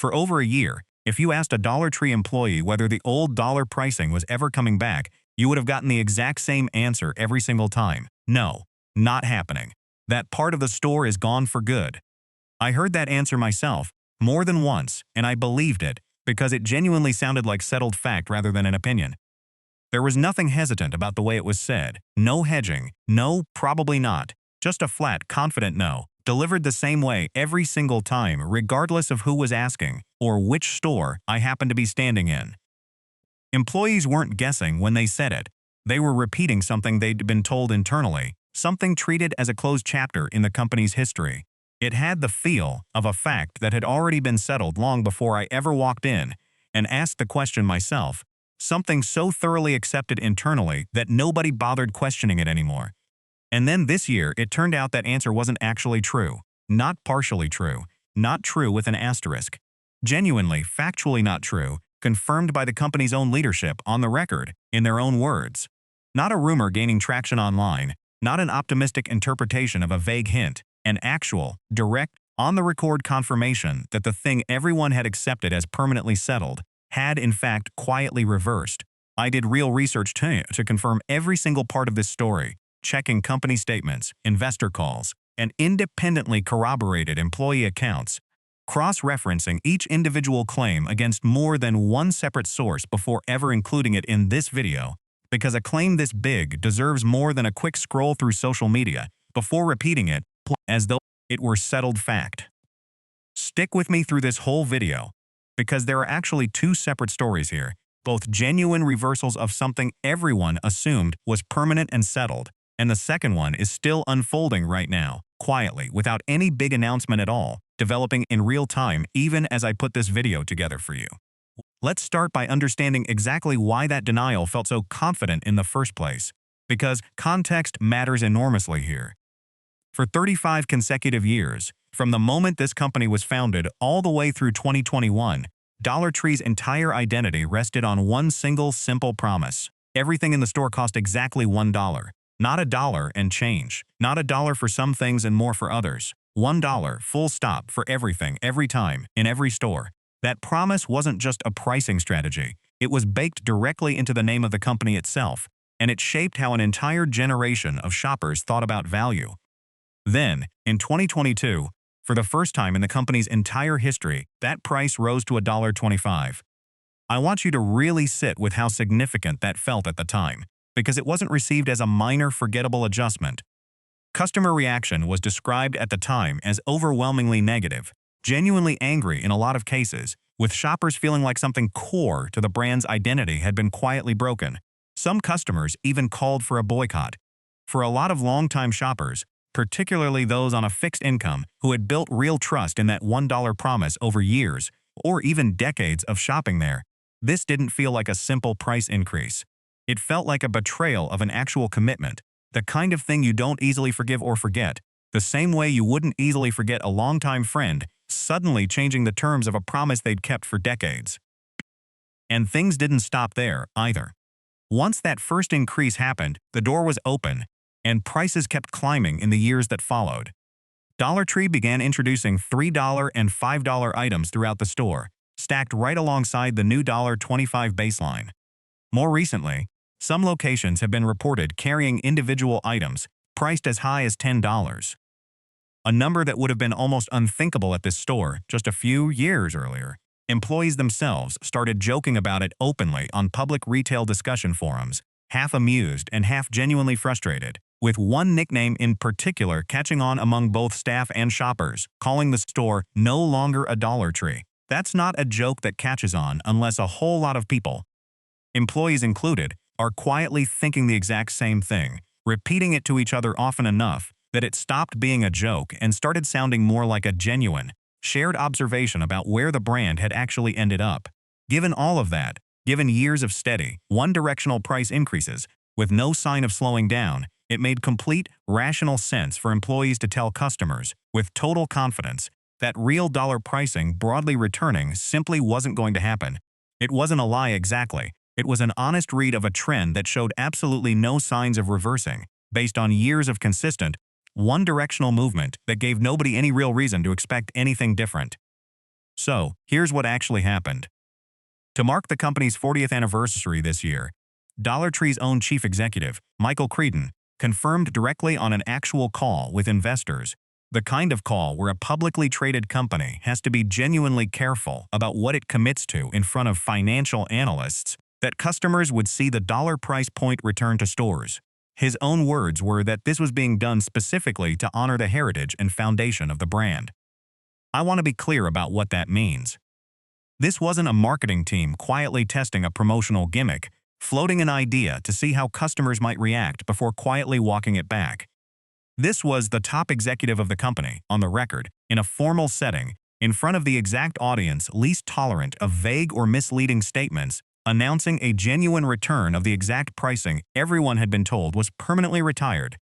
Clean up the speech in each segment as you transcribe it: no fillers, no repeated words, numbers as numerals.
For over a year, if you asked a Dollar Tree employee whether the old dollar pricing was ever coming back, you would have gotten the exact same answer every single time. No, not happening. That part of the store is gone for good. I heard that answer myself more than once, and I believed it because it genuinely sounded like settled fact rather than an opinion. There was nothing hesitant about the way it was said. No hedging. No, probably not. Just a flat, confident no, delivered the same way every single time, regardless of who was asking or which store I happened to be standing in. Employees weren't guessing when they said it. They were repeating something they'd been told internally, something treated as a closed chapter in the company's history. It had the feel of a fact that had already been settled long before I ever walked in and asked the question myself, something so thoroughly accepted internally that nobody bothered questioning it anymore. And then this year, it turned out that answer wasn't actually true. Not partially true. Not true with an asterisk. Genuinely, factually not true, confirmed by the company's own leadership on the record, in their own words. Not a rumor gaining traction online, not an optimistic interpretation of a vague hint, an actual, direct, on-the-record confirmation that the thing everyone had accepted as permanently settled had in fact quietly reversed. I did real research to confirm every single part of this story, checking company statements, investor calls, and independently corroborated employee accounts, cross-referencing each individual claim against more than one separate source before ever including it in this video, because a claim this big deserves more than a quick scroll through social media before repeating it as though it were settled fact. Stick with me through this whole video, because there are actually two separate stories here, both genuine reversals of something everyone assumed was permanent and settled, and the second one is still unfolding right now, quietly, without any big announcement at all, developing in real time even as I put this video together for you. Let's start by understanding exactly why that denial felt so confident in the first place, because context matters enormously here. For 35 consecutive years, from the moment this company was founded all the way through 2021, Dollar Tree's entire identity rested on one single simple promise. Everything in the store cost exactly $1. Not a dollar and change. Not a dollar for some things and more for others. $1, full stop, for everything, every time, in every store. That promise wasn't just a pricing strategy. It was baked directly into the name of the company itself, and it shaped how an entire generation of shoppers thought about value. Then, in 2022, for the first time in the company's entire history, that price rose to $1.25. I want you to really sit with how significant that felt at the time, because it wasn't received as a minor, forgettable adjustment. Customer reaction was described at the time as overwhelmingly negative, genuinely angry in a lot of cases, with shoppers feeling like something core to the brand's identity had been quietly broken. Some customers even called for a boycott. For a lot of longtime shoppers, particularly those on a fixed income who had built real trust in that $1 promise over years or even decades of shopping there, this didn't feel like a simple price increase. It felt like a betrayal of an actual commitment, the kind of thing you don't easily forgive or forget, the same way you wouldn't easily forget a longtime friend suddenly changing the terms of a promise they'd kept for decades. And things didn't stop there, either. Once that first increase happened, the door was open, and prices kept climbing in the years that followed. Dollar Tree began introducing $3 and $5 items throughout the store, stacked right alongside the new $1.25 baseline. More recently, some locations have been reported carrying individual items priced as high as $10. A number that would have been almost unthinkable at this store just a few years earlier. Employees themselves started joking about it openly on public retail discussion forums, half amused and half genuinely frustrated, with one nickname in particular catching on among both staff and shoppers, calling the store no longer a Dollar Tree. That's not a joke that catches on unless a whole lot of people, employees included, are quietly thinking the exact same thing, repeating it to each other often enough that it stopped being a joke and started sounding more like a genuine, shared observation about where the brand had actually ended up. Given all of that, given years of steady, one-directional price increases, with no sign of slowing down, it made complete, rational sense for employees to tell customers, with total confidence, that real dollar pricing broadly returning simply wasn't going to happen. It wasn't a lie exactly. It was an honest read of a trend that showed absolutely no signs of reversing, based on years of consistent, one-directional movement that gave nobody any real reason to expect anything different. So, here's what actually happened. To mark the company's 40th anniversary this year, Dollar Tree's own chief executive, Michael Creedon, confirmed directly on an actual call with investors, the kind of call where a publicly traded company has to be genuinely careful about what it commits to in front of financial analysts, that customers would see the dollar price point return to stores. His own words were that this was being done specifically to honor the heritage and foundation of the brand. I want to be clear about what that means. This wasn't a marketing team quietly testing a promotional gimmick, floating an idea to see how customers might react before quietly walking it back. This was the top executive of the company, on the record, in a formal setting, in front of the exact audience least tolerant of vague or misleading statements, announcing a genuine return of the exact pricing everyone had been told was permanently retired.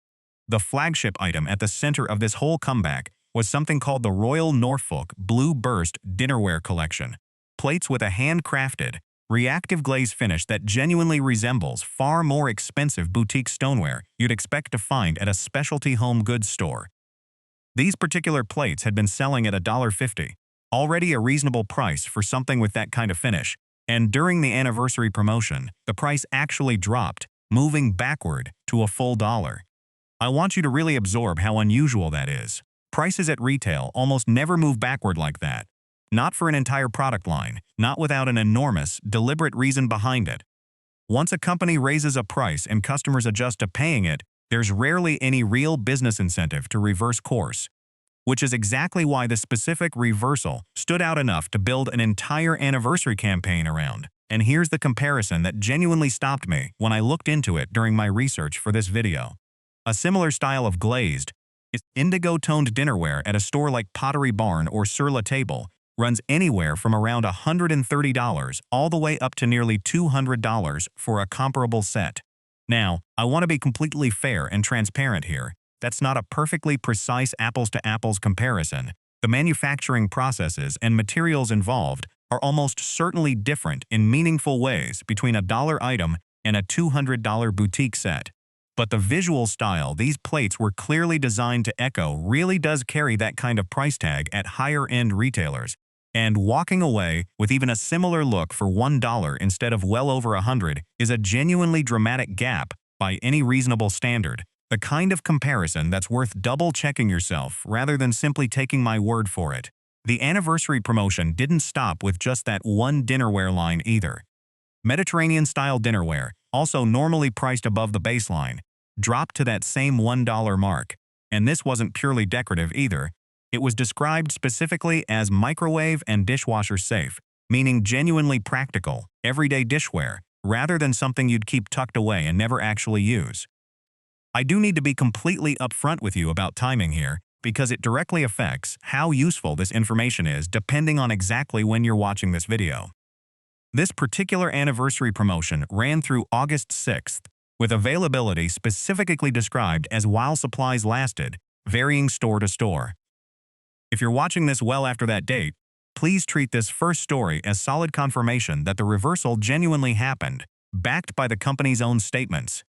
The flagship item at the center of this whole comeback was something called the Royal Norfolk Blue Burst Dinnerware Collection. Plates with a handcrafted, reactive glaze finish that genuinely resembles far more expensive boutique stoneware you'd expect to find at a specialty home goods store. These particular plates had been selling at $1.50, already a reasonable price for something with that kind of finish, and during the anniversary promotion, the price actually dropped, moving backward to a full dollar. I want you to really absorb how unusual that is. Prices at retail almost never move backward like that. Not for an entire product line, not without an enormous, deliberate reason behind it. Once a company raises a price and customers adjust to paying it, there's rarely any real business incentive to reverse course. Which is exactly why the specific reversal stood out enough to build an entire anniversary campaign around. And here's the comparison that genuinely stopped me when I looked into it during my research for this video. A similar style of glazed, indigo-toned dinnerware at a store like Pottery Barn or Sur La Table runs anywhere from around $130 all the way up to nearly $200 for a comparable set. Now, I want to be completely fair and transparent here. That's not a perfectly precise apples-to-apples comparison. The manufacturing processes and materials involved are almost certainly different in meaningful ways between a dollar item and a $200 boutique set. But the visual style these plates were clearly designed to echo really does carry that kind of price tag at higher-end retailers. And walking away with even a similar look for $1 instead of well over $100 is a genuinely dramatic gap by any reasonable standard. The kind of comparison that's worth double-checking yourself rather than simply taking my word for it. The anniversary promotion didn't stop with just that one dinnerware line either. Mediterranean-style dinnerware, also normally priced above the baseline, dropped to that same $1 mark. And this wasn't purely decorative either. It was described specifically as microwave and dishwasher safe, meaning genuinely practical, everyday dishware, rather than something you'd keep tucked away and never actually use. I do need to be completely upfront with you about timing here, because it directly affects how useful this information is depending on exactly when you're watching this video. This particular anniversary promotion ran through August 6th, with availability specifically described as while supplies lasted, varying store to store. If you're watching this well after that date, please treat this first story as solid confirmation that the reversal genuinely happened, backed by the company's own statements,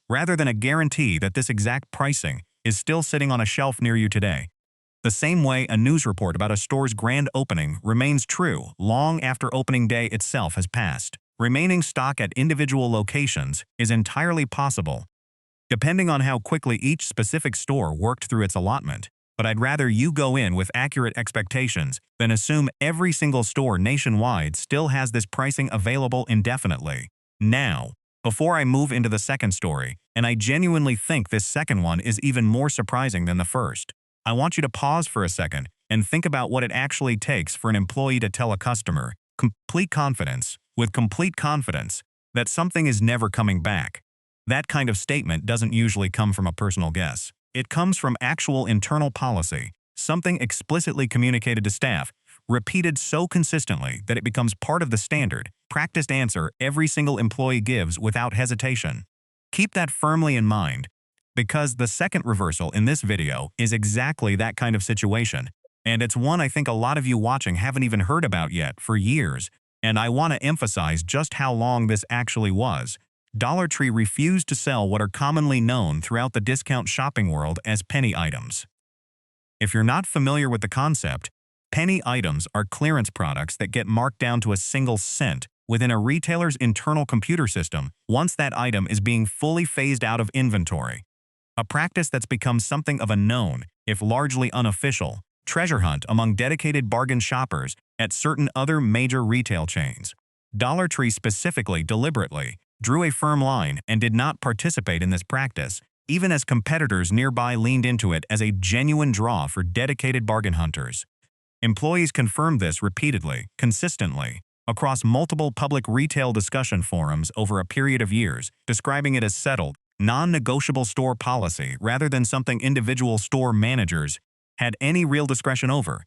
rather than a guarantee that this exact pricing is still sitting on a shelf near you today. The same way a news report about a store's grand opening remains true long after opening day itself has passed. Remaining stock at individual locations is entirely possible, depending on how quickly each specific store worked through its allotment. But I'd rather you go in with accurate expectations than assume every single store nationwide still has this pricing available indefinitely. Now, before I move into the second story, and I genuinely think this second one is even more surprising than the first, I want you to pause for a second and think about what it actually takes for an employee to tell a customer, with complete confidence, that something is never coming back. That kind of statement doesn't usually come from a personal guess. It comes from actual internal policy, something explicitly communicated to staff, repeated so consistently that it becomes part of the standard, practiced answer every single employee gives without hesitation. Keep that firmly in mind, because the second reversal in this video is exactly that kind of situation, and it's one I think a lot of you watching haven't even heard about yet for years, and I want to emphasize just how long this actually was. Dollar Tree refused to sell what are commonly known throughout the discount shopping world as penny items. If you're not familiar with the concept, Penny items are clearance products that get marked down to a single cent within a retailer's internal computer system once that item is being fully phased out of inventory. A practice that's become something of a known, if largely unofficial, treasure hunt among dedicated bargain shoppers at certain other major retail chains. Dollar Tree specifically deliberately drew a firm line and did not participate in this practice, even as competitors nearby leaned into it as a genuine draw for dedicated bargain hunters. Employees confirmed this repeatedly, consistently, across multiple public retail discussion forums over a period of years, describing it as settled, non-negotiable store policy rather than something individual store managers had any real discretion over.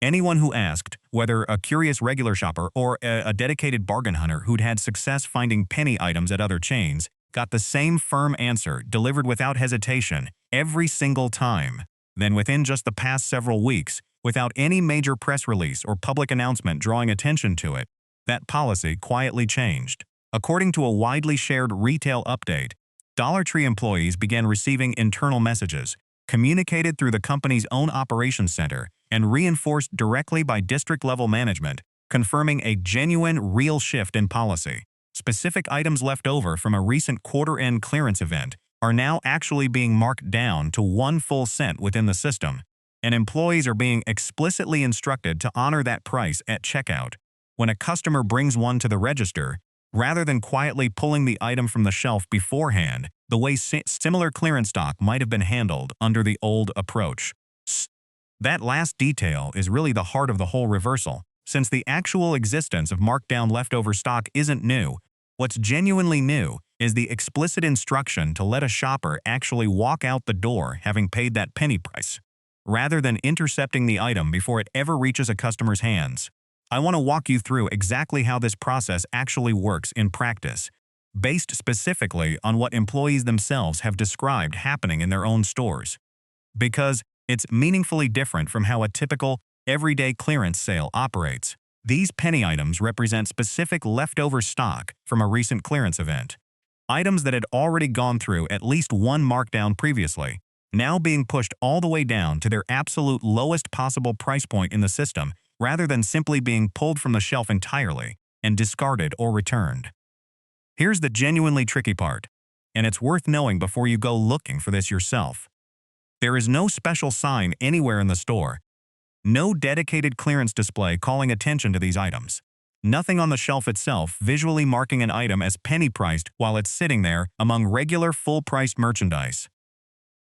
Anyone who asked, whether a curious regular shopper or a dedicated bargain hunter who'd had success finding penny items at other chains, got the same firm answer delivered without hesitation every single time. Then within just the past several weeks, without any major press release or public announcement drawing attention to it, that policy quietly changed. According to a widely shared retail update, Dollar Tree employees began receiving internal messages, communicated through the company's own operations center, and reinforced directly by district-level management, confirming a genuine, real shift in policy. Specific items left over from a recent quarter-end clearance event are now actually being marked down to 1 full cent within the system, and employees are being explicitly instructed to honor that price at checkout. When a customer brings one to the register, rather than quietly pulling the item from the shelf beforehand, the way similar clearance stock might have been handled under the old approach. That last detail is really the heart of the whole reversal. Since the actual existence of markdown leftover stock isn't new, what's genuinely new is the explicit instruction to let a shopper actually walk out the door having paid that penny price, rather than intercepting the item before it ever reaches a customer's hands. I want to walk you through exactly how this process actually works in practice, based specifically on what employees themselves have described happening in their own stores. Because it's meaningfully different from how a typical, everyday clearance sale operates. These penny items represent specific leftover stock from a recent clearance event. Items that had already gone through at least one markdown previously, now being pushed all the way down to their absolute lowest possible price point in the system, rather than simply being pulled from the shelf entirely and discarded or returned. Here's the genuinely tricky part, and it's worth knowing before you go looking for this yourself. There is no special sign anywhere in the store, no dedicated clearance display calling attention to these items, nothing on the shelf itself visually marking an item as penny-priced while it's sitting there among regular full-priced merchandise.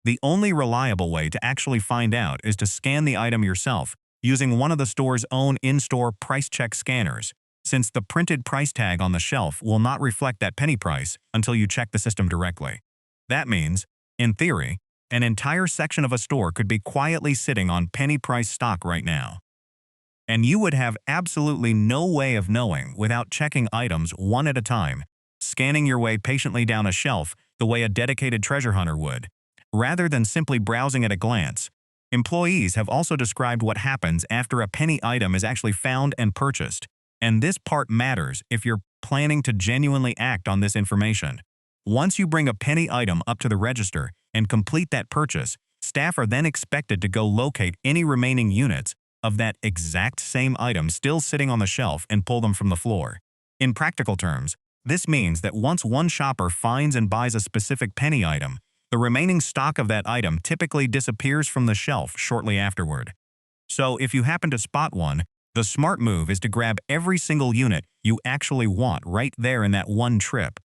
The only reliable way to actually find out is to scan the item yourself using one of the store's own in-store price check scanners, since the printed price tag on the shelf will not reflect that penny price until you check the system directly. That means, in theory, an entire section of a store could be quietly sitting on penny price stock right now. And you would have absolutely no way of knowing without checking items one at a time, scanning your way patiently down a shelf the way a dedicated treasure hunter would, rather than simply browsing at a glance. Employees have also described what happens after a penny item is actually found and purchased, and this part matters if you're planning to genuinely act on this information. Once you bring a penny item up to the register and complete that purchase, staff are then expected to go locate any remaining units of that exact same item still sitting on the shelf and pull them from the floor. In practical terms, this means that once one shopper finds and buys a specific penny item, the remaining stock of that item typically disappears from the shelf shortly afterward. So if you happen to spot one, the smart move is to grab every single unit you actually want right there in that one trip,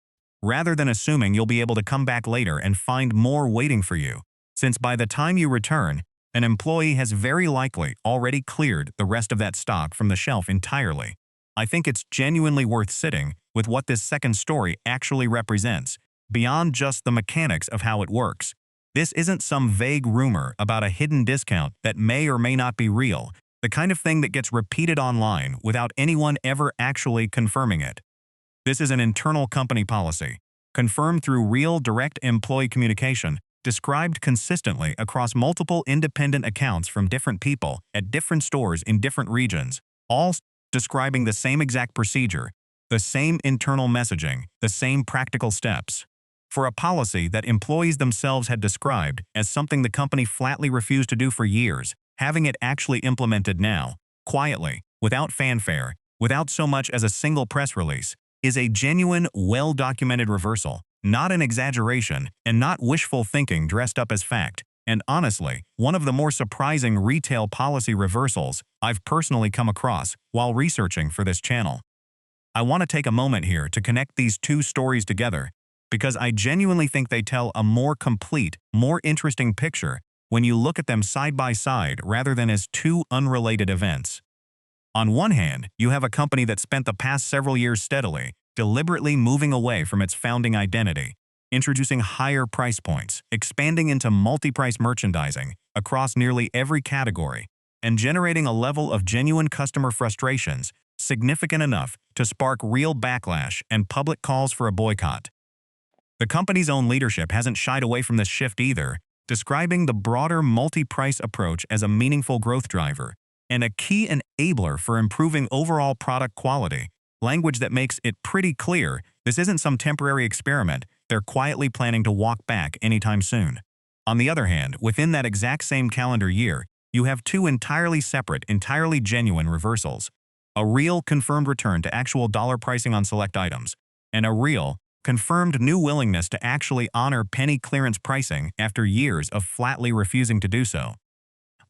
rather than assuming you'll be able to come back later and find more waiting for you, since by the time you return, an employee has very likely already cleared the rest of that stock from the shelf entirely. I think it's genuinely worth sitting with what this second story actually represents, beyond just the mechanics of how it works. This isn't some vague rumor about a hidden discount that may or may not be real, the kind of thing that gets repeated online without anyone ever actually confirming it. This is an internal company policy, confirmed through real direct employee communication, described consistently across multiple independent accounts from different people at different stores in different regions, all describing the same exact procedure, the same internal messaging, the same practical steps. For a policy that employees themselves had described as something the company flatly refused to do for years, having it actually implemented now, quietly, without fanfare, without so much as a single press release, is a genuine, well-documented reversal, not an exaggeration, and not wishful thinking dressed up as fact, and honestly, one of the more surprising retail policy reversals I've personally come across while researching for this channel. I want to take a moment here to connect these two stories together because I genuinely think they tell a more complete, more interesting picture when you look at them side by side rather than as two unrelated events. On one hand, you have a company that spent the past several years steadily, deliberately moving away from its founding identity, introducing higher price points, expanding into multi-price merchandising across nearly every category, and generating a level of genuine customer frustrations significant enough to spark real backlash and public calls for a boycott. The company's own leadership hasn't shied away from this shift either, describing the broader multi-price approach as a meaningful growth driver and a key enabler for improving overall product quality, language that makes it pretty clear this isn't some temporary experiment they're quietly planning to walk back anytime soon. On the other hand, within that exact same calendar year, you have two entirely separate, entirely genuine reversals. A real, confirmed return to actual dollar pricing on select items, and a real, confirmed new willingness to actually honor penny clearance pricing after years of flatly refusing to do so.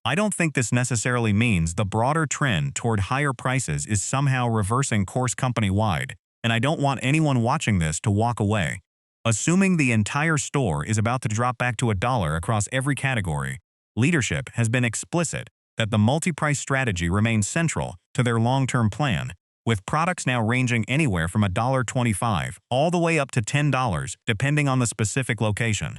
I don't think this necessarily means the broader trend toward higher prices is somehow reversing course company-wide, and I don't want anyone watching this to walk away assuming the entire store is about to drop back to $1 across every category. Leadership has been explicit that the multi-price strategy remains central to their long-term plan, with products now ranging anywhere from $1.25 all the way up to $10 depending on the specific location.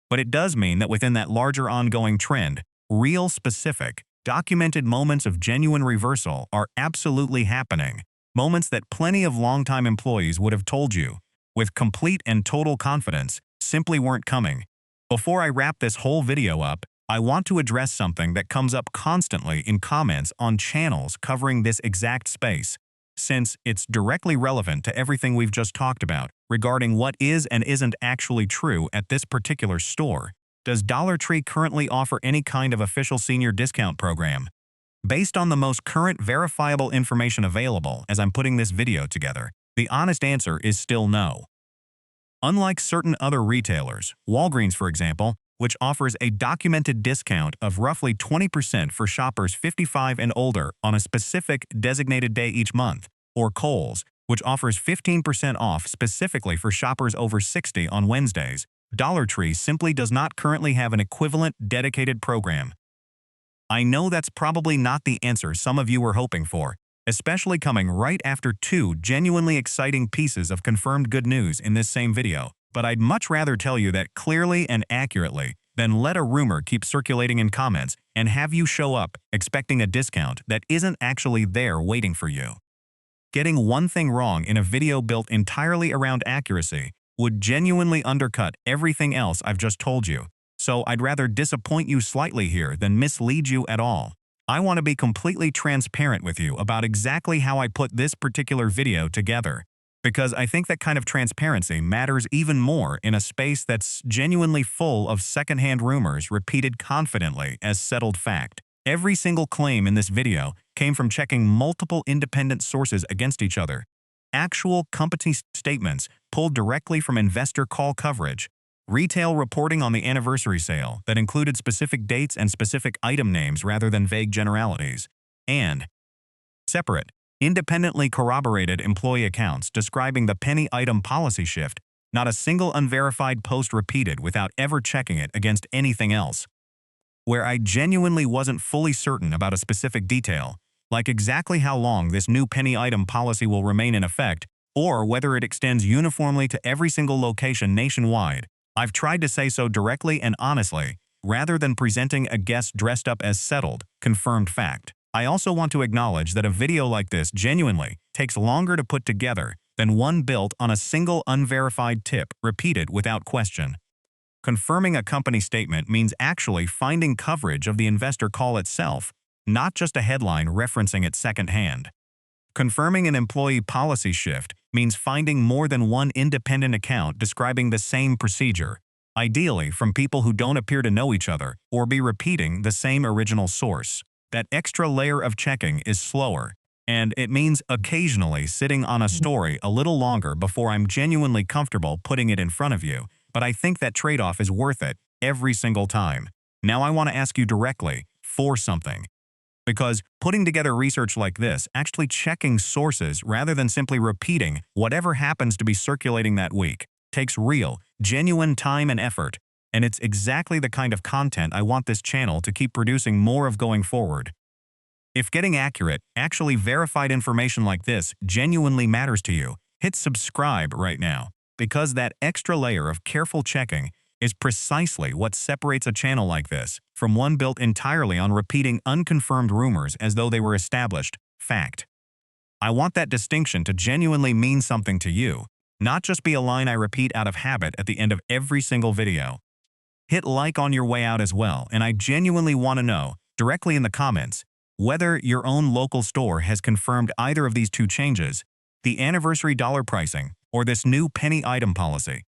But it does mean that within that larger ongoing trend, real specific, documented moments of genuine reversal are absolutely happening, moments that plenty of longtime employees would have told you, with complete and total confidence, simply weren't coming. Before I wrap this whole video up, I want to address something that comes up constantly in comments on channels covering this exact space, since it's directly relevant to everything we've just talked about regarding what is and isn't actually true at this particular store. Does Dollar Tree currently offer any kind of official senior discount program? Based on the most current verifiable information available as I'm putting this video together, the honest answer is still no. Unlike certain other retailers, Walgreens for example, which offers a documented discount of roughly 20% for shoppers 55 and older on a specific designated day each month, or Kohl's, which offers 15% off specifically for shoppers over 60 on Wednesdays, Dollar Tree simply does not currently have an equivalent dedicated program. I know that's probably not the answer some of you were hoping for, especially coming right after two genuinely exciting pieces of confirmed good news in this same video, but I'd much rather tell you that clearly and accurately than let a rumor keep circulating in comments and have you show up expecting a discount that isn't actually there waiting for you. Getting one thing wrong in a video built entirely around accuracy would genuinely undercut everything else I've just told you, so I'd rather disappoint you slightly here than mislead you at all. I want to be completely transparent with you about exactly how I put this particular video together, because I think that kind of transparency matters even more in a space that's genuinely full of secondhand rumors repeated confidently as settled fact. Every single claim in this video came from checking multiple independent sources against each other. Actual company statements pulled directly from investor call coverage, retail reporting on the anniversary sale that included specific dates and specific item names rather than vague generalities, and separate, independently corroborated employee accounts describing the penny item policy shift, not a single unverified post repeated without ever checking it against anything else. Where I genuinely wasn't fully certain about a specific detail, like exactly how long this new penny item policy will remain in effect, or whether it extends uniformly to every single location nationwide, I've tried to say so directly and honestly, rather than presenting a guess dressed up as settled, confirmed fact. I also want to acknowledge that a video like this genuinely takes longer to put together than one built on a single unverified tip repeated without question. Confirming a company statement means actually finding coverage of the investor call itself, not just a headline referencing it secondhand. Confirming an employee policy shift means finding more than one independent account describing the same procedure, ideally from people who don't appear to know each other or be repeating the same original source. That extra layer of checking is slower, and it means occasionally sitting on a story a little longer before I'm genuinely comfortable putting it in front of you, but I think that trade-off is worth it every single time. Now I want to ask you directly for something. Because putting together research like this, actually checking sources rather than simply repeating whatever happens to be circulating that week, takes real, genuine time and effort, and it's exactly the kind of content I want this channel to keep producing more of going forward. If getting accurate, actually verified information like this genuinely matters to you, hit subscribe right now, because that extra layer of careful checking is precisely what separates a channel like this from one built entirely on repeating unconfirmed rumors as though they were established fact. I want that distinction to genuinely mean something to you, not just be a line I repeat out of habit at the end of every single video. Hit like on your way out as well, and I genuinely want to know, directly in the comments, whether your own local store has confirmed either of these two changes, the anniversary dollar pricing or this new penny item policy.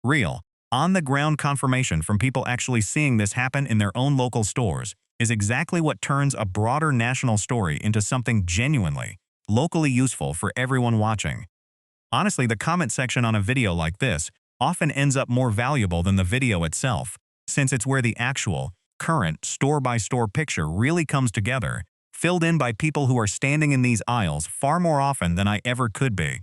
Real, on-the-ground confirmation from people actually seeing this happen in their own local stores is exactly what turns a broader national story into something genuinely, locally useful for everyone watching. Honestly, the comment section on a video like this often ends up more valuable than the video itself, since it's where the actual, current, store-by-store picture really comes together, filled in by people who are standing in these aisles far more often than I ever could be.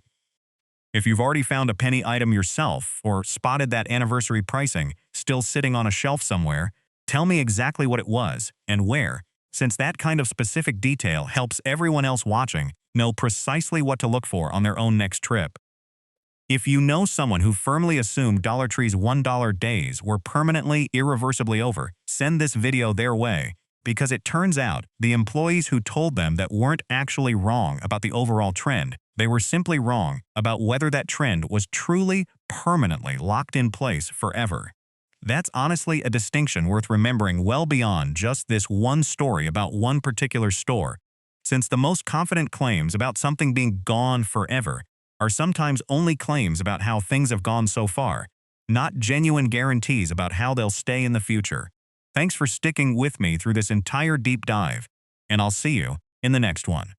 If you've already found a penny item yourself or spotted that anniversary pricing still sitting on a shelf somewhere, tell me exactly what it was and where, since that kind of specific detail helps everyone else watching know precisely what to look for on their own next trip. If you know someone who firmly assumed Dollar Tree's $1 days were permanently, irreversibly over, send this video their way, because it turns out the employees who told them that weren't actually wrong about the overall trend. They were simply wrong about whether that trend was truly, permanently locked in place forever. That's honestly a distinction worth remembering well beyond just this one story about one particular store, since the most confident claims about something being gone forever are sometimes only claims about how things have gone so far, not genuine guarantees about how they'll stay in the future. Thanks for sticking with me through this entire deep dive, and I'll see you in the next one.